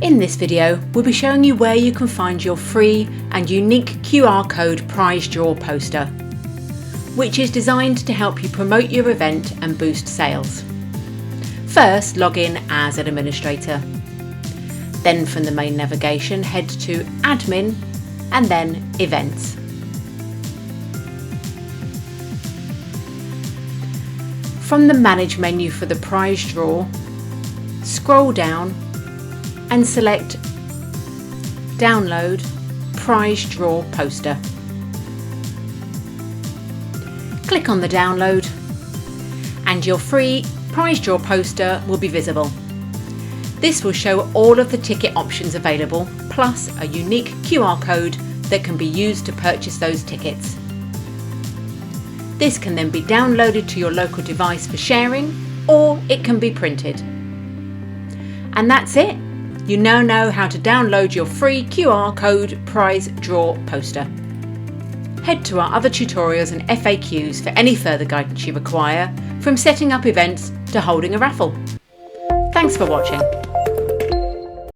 In this video, we'll be showing you where you can find your free and unique QR code prize draw poster, which is designed to help you promote your event and boost sales. First, log in as an administrator. Then from the main navigation, head to Admin and then Events. From the Manage menu for the prize draw, scroll down and select Download Prize Draw Poster. Click on the download and your free prize draw poster will be visible. This will show all of the ticket options available, plus a unique QR code that can be used to purchase those tickets. This can then be downloaded to your local device for sharing, or it can be printed. And that's it! You now know how to download your free QR code prize draw poster. Head to our other tutorials and FAQs for any further guidance you require, from setting up events to holding a raffle. Thanks for watching.